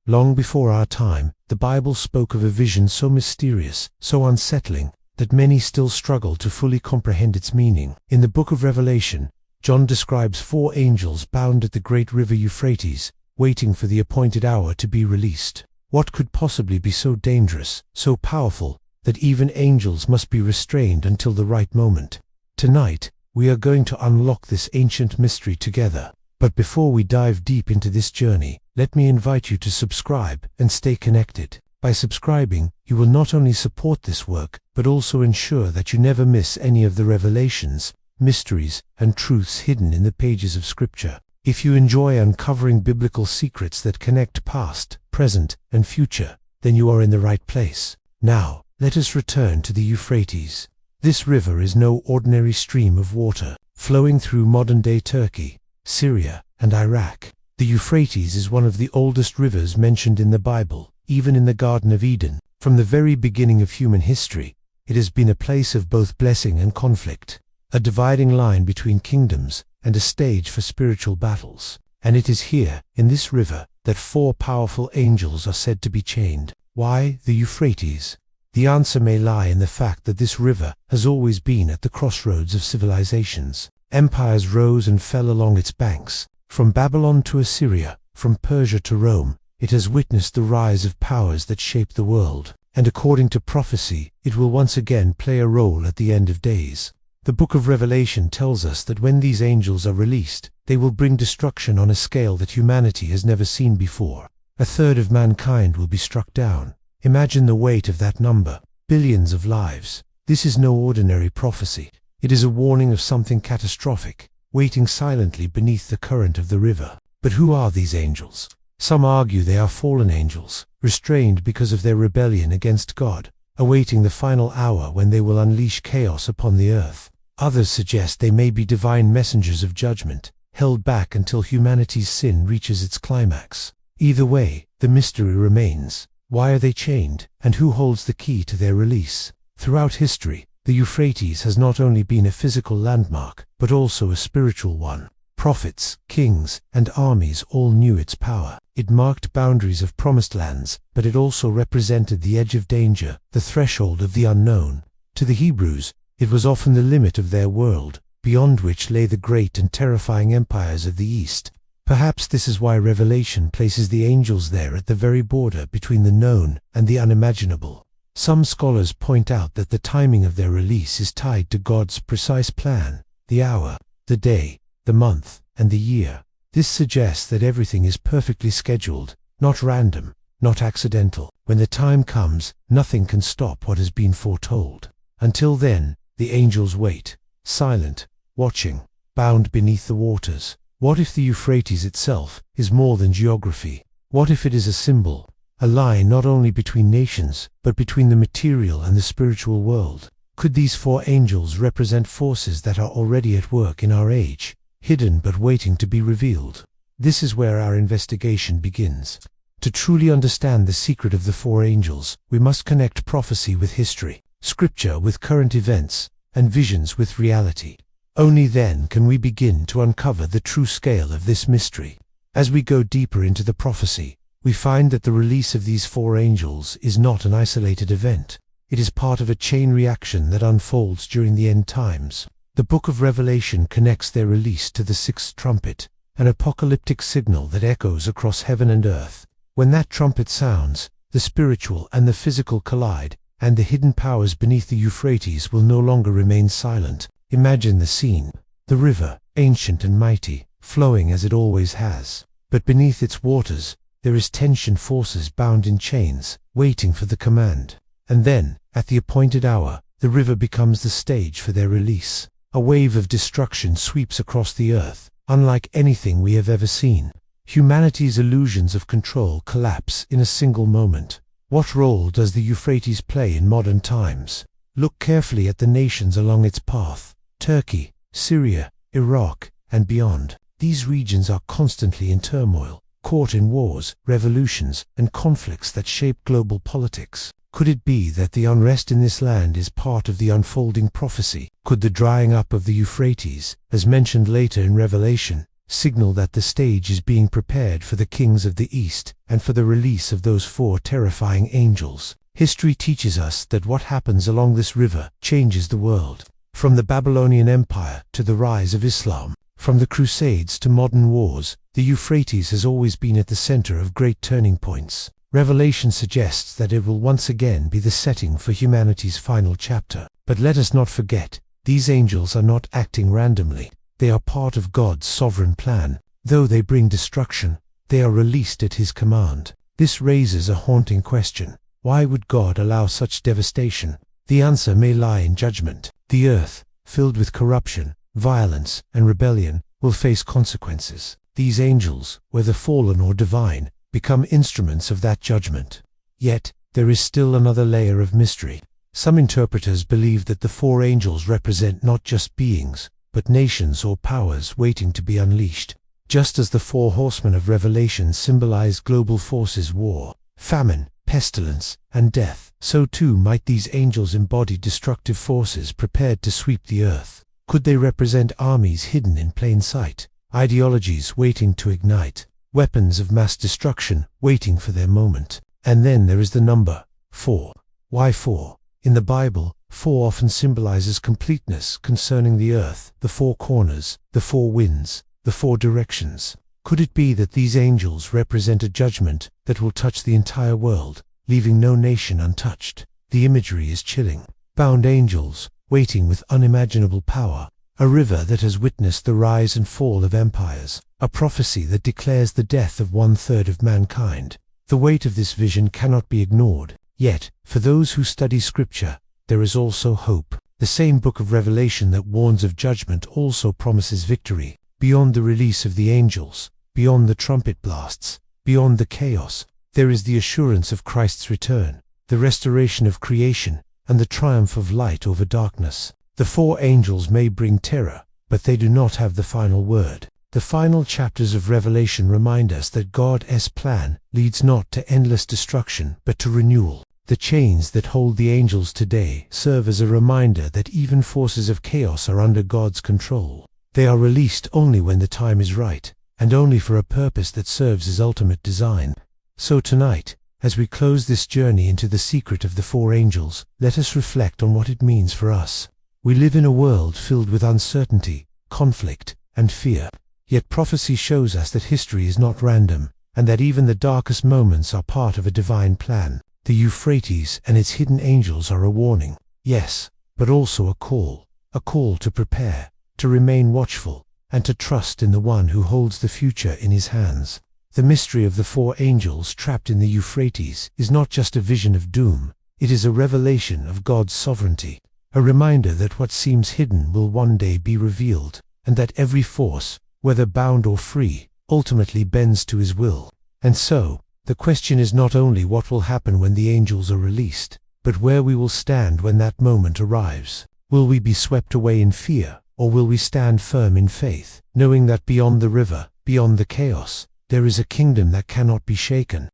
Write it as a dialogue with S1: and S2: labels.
S1: Long before our time, the Bible spoke of a vision so mysterious, so unsettling, that many still struggle to fully comprehend its meaning. In the book of Revelation, John describes 4 angels bound at the great river Euphrates, waiting for the appointed hour to be released. What could possibly be so dangerous, so powerful, that even angels must be restrained until the right moment? Tonight, we are going to unlock this ancient mystery together. But before we dive deep into this journey, let me invite you to subscribe and stay connected. By subscribing, you will not only support this work, but also ensure that you never miss any of the revelations, mysteries, and truths hidden in the pages of Scripture. If you enjoy uncovering biblical secrets that connect past, present, and future, then you are in the right place. Now, let us return to the Euphrates. This river is no ordinary stream of water, flowing through modern-day Turkey, Syria, and Iraq. The Euphrates is one of the oldest rivers mentioned in the Bible, even in the Garden of Eden. From the very beginning of human history, it has been a place of both blessing and conflict, a dividing line between kingdoms, and a stage for spiritual battles. And it is here, in this river, that 4 powerful angels are said to be chained. Why the Euphrates? The answer may lie in the fact that this river has always been at the crossroads of civilizations. Empires rose and fell along its banks. From Babylon to Assyria, from Persia to Rome, it has witnessed the rise of powers that shaped the world. And according to prophecy, it will once again play a role at the end of days. The book of Revelation tells us that when these angels are released, they will bring destruction on a scale that humanity has never seen before. 1/3 of mankind will be struck down. Imagine the weight of that number. Billions of lives. This is no ordinary prophecy. It is a warning of something catastrophic, waiting silently beneath the current of the river. But who are these angels? Some argue they are fallen angels, restrained because of their rebellion against God, awaiting the final hour when they will unleash chaos upon the earth. Others suggest they may be divine messengers of judgment, held back until humanity's sin reaches its climax. Either way, the mystery remains. Why are they chained, and who holds the key to their release? Throughout history, the Euphrates has not only been a physical landmark, but also a spiritual one. Prophets, kings, and armies all knew its power. It marked boundaries of promised lands, but it also represented the edge of danger, the threshold of the unknown. To the Hebrews, it was often the limit of their world, beyond which lay the great and terrifying empires of the East. Perhaps this is why Revelation places the angels there at the very border between the known and the unimaginable. Some scholars point out that the timing of their release is tied to God's precise plan, the hour, the day, the month, and the year. This suggests that everything is perfectly scheduled, not random, not accidental. When the time comes, nothing can stop what has been foretold. Until then, the angels wait, silent, watching, bound beneath the waters. What if the Euphrates itself is more than geography? What if it is a symbol, a line not only between nations, but between the material and the spiritual world? Could these 4 angels represent forces that are already at work in our age, hidden but waiting to be revealed? This is where our investigation begins. To truly understand the secret of the 4 angels, we must connect prophecy with history, Scripture with current events, and visions with reality. Only then can we begin to uncover the true scale of this mystery. As we go deeper into the prophecy, we find that the release of these 4 angels is not an isolated event. It is part of a chain reaction that unfolds during the end times. The book of Revelation connects their release to the 6th trumpet, an apocalyptic signal that echoes across heaven and earth. When that trumpet sounds, the spiritual and the physical collide, and the hidden powers beneath the Euphrates will no longer remain silent. Imagine the scene. The river, ancient and mighty, flowing as it always has. But beneath its waters, there is tension, forces bound in chains, waiting for the command. And then, at the appointed hour, the river becomes the stage for their release. A wave of destruction sweeps across the earth, unlike anything we have ever seen. Humanity's illusions of control collapse in a single moment. What role does the Euphrates play in modern times? Look carefully at the nations along its path. Turkey, Syria, Iraq, and beyond. These regions are constantly in turmoil, caught in wars, revolutions, and conflicts that shape global politics. Could it be that the unrest in this land is part of the unfolding prophecy? Could the drying up of the Euphrates, as mentioned later in Revelation, signal that the stage is being prepared for the kings of the East and for the release of those 4 terrifying angels. History teaches us that what happens along this river changes the world. From the Babylonian Empire to the rise of Islam, from the Crusades to modern wars, the Euphrates has always been at the center of great turning points. Revelation suggests that it will once again be the setting for humanity's final chapter. But let us not forget, these angels are not acting randomly. They are part of God's sovereign plan. Though they bring destruction, they are released at His command. This raises a haunting question. Why would God allow such devastation? The answer may lie in judgment. The earth, filled with corruption, violence, and rebellion, will face consequences. These angels, whether fallen or divine, become instruments of that judgment. Yet, there is still another layer of mystery. Some interpreters believe that the 4 angels represent not just beings, but nations or powers waiting to be unleashed. Just as the 4 horsemen of Revelation symbolize global forces, war, famine, pestilence, and death, so too might these angels embody destructive forces prepared to sweep the earth. Could they represent armies hidden in plain sight, ideologies waiting to ignite, weapons of mass destruction waiting for their moment? And then there is the number 4. Why 4? In the Bible, 4 often symbolizes completeness concerning the earth, the 4 corners, the 4 winds, the 4 directions. Could it be that these angels represent a judgment that will touch the entire world, leaving no nation untouched? The imagery is chilling. Bound angels, waiting with unimaginable power. A river that has witnessed the rise and fall of empires. A prophecy that declares the death of 1/3 of mankind. The weight of this vision cannot be ignored. Yet, for those who study Scripture, there is also hope. The same book of Revelation that warns of judgment also promises victory. Beyond the release of the angels, beyond the trumpet blasts, beyond the chaos, there is the assurance of Christ's return, the restoration of creation, and the triumph of light over darkness. The 4 angels may bring terror, but they do not have the final word. The final chapters of Revelation remind us that God's plan leads not to endless destruction, but to renewal. The chains that hold the angels today serve as a reminder that even forces of chaos are under God's control. They are released only when the time is right, and only for a purpose that serves His ultimate design. So tonight, as we close this journey into the secret of the 4 angels, let us reflect on what it means for us. We live in a world filled with uncertainty, conflict, and fear. Yet prophecy shows us that history is not random, and that even the darkest moments are part of a divine plan. The Euphrates and its hidden angels are a warning, yes, but also a call to prepare, to remain watchful, and to trust in the one who holds the future in His hands. The mystery of the 4 angels trapped in the Euphrates is not just a vision of doom, it is a revelation of God's sovereignty, a reminder that what seems hidden will one day be revealed, and that every force, whether bound or free, ultimately bends to His will. And so, the question is not only what will happen when the angels are released, but where we will stand when that moment arrives. Will we be swept away in fear, or will we stand firm in faith, knowing that beyond the river, beyond the chaos, there is a kingdom that cannot be shaken?